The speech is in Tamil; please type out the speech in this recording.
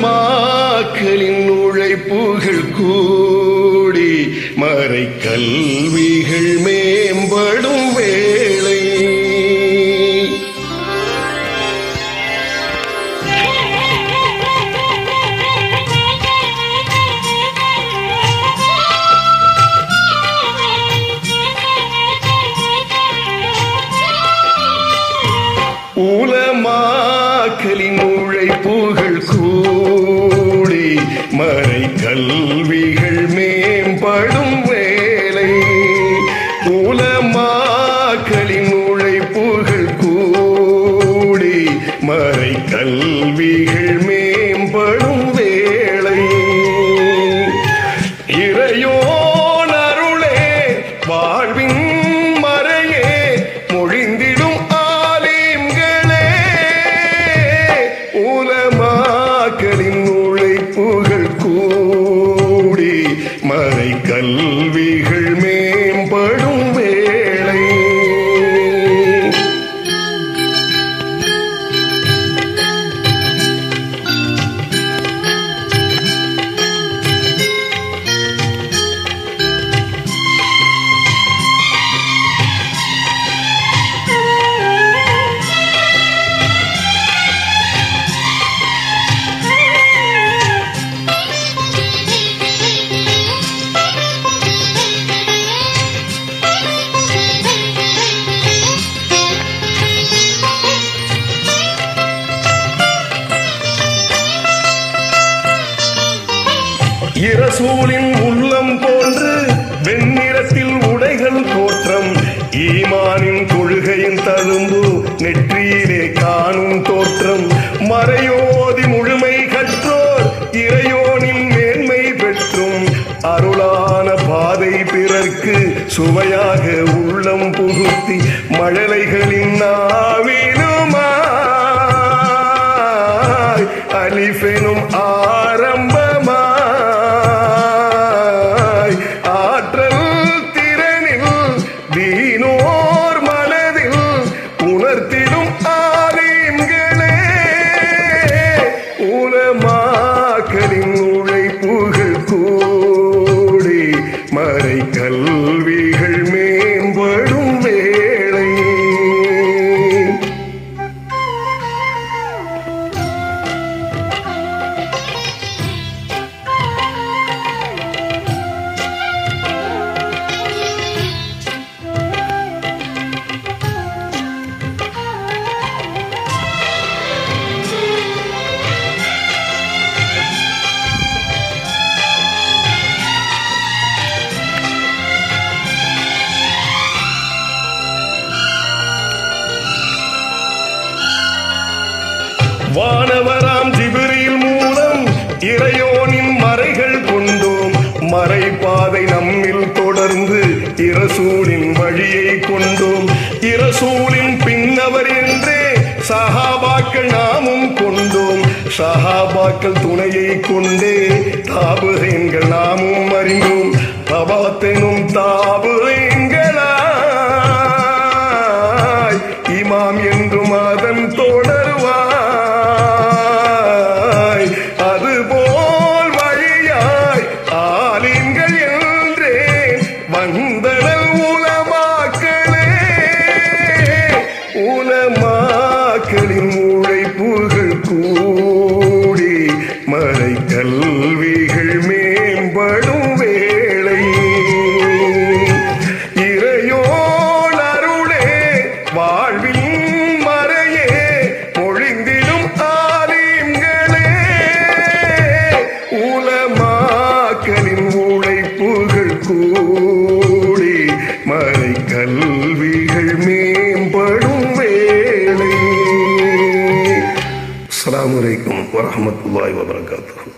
ஊலமாக்களின் உழைப்புகள் கூடி மறை கல்விகள் மேம்படும் வேளை ஊலமாக்களின் உழைப்புகள் கூடி மறை கல்விகள் மேம்படும் வேளை ஊலமாக்களின் உழைப்புகள் கூடி மறை கல்விகள் மேம்படும் வேளை இறையோன் அருளே வாழ்வின் மறையே மொழிந்திடும் ஊலமாக்களின் உழைப்புகள் கூடி மறை கல்விகள் மேம்படும் வேளை இரசூலின் உள்ளம் போன்று வெண்ணிறத்தில் உடைகள் தோற்றம் ஈமானின் கொள்கையின் தழும்பு நெற்றியிலே காணும் தோற்றம் மறையோதி முழுமை கற்றோர் இறையோனின் மேன்மை பெற்றும் அருளான பாதை பிறர்க்கு சுவையாக உள்ளம் புகுத்தி மழலைகளின் நாவிலுமாய் அலிஃபெனும் ஆரம்பமாய் ஆற்றல் திறனில் தீனோர் மனதில் உணர்த்திடும் ஆலீம்களே உலமாக்களின் உழைப்புகள் கூடி மறை கல்விகள் மேம்படும் வேளை வானவராம் ஜிப்ரீல் மூலம் இறையோனின் மறைகள் கொண்டோம் மறைபாதை நம்மில் தொடர்ந்து இரசூலின் வழியை கொண்டோம் இரசூலின் பின்னவர் என்றே சஹாபாக்கள் நாமும் கொண்டோம் சஹாபாக்கள் துணையை கொண்டே தாபுரீன்கள் நாமும் அறிந்தோம் தபாத்தெனும் தாபுரீன்களாய் இமாம் என்றும் அதன் தொடர்வாய் அதுபோல் வழியாய் ஆலிம்கள் என்றே வந்தனல் உலமாக்களே உலமாக்களின் உழைப்புகள் கூடி மறை கல்விகள் மேம்படும் வேளை இறையோன் அருளே வாழ்வின் மறையே மொழிந்திடும் ஆலீம்களே உலமாக்களின் உழைப்புகள் கூடி மறை கல்விகள் மேம்படும் வேளை. அஸ்ஸலாமு அலைக்கும் வரஹ்மத்துல்லாஹி வபரகாத்துஹு.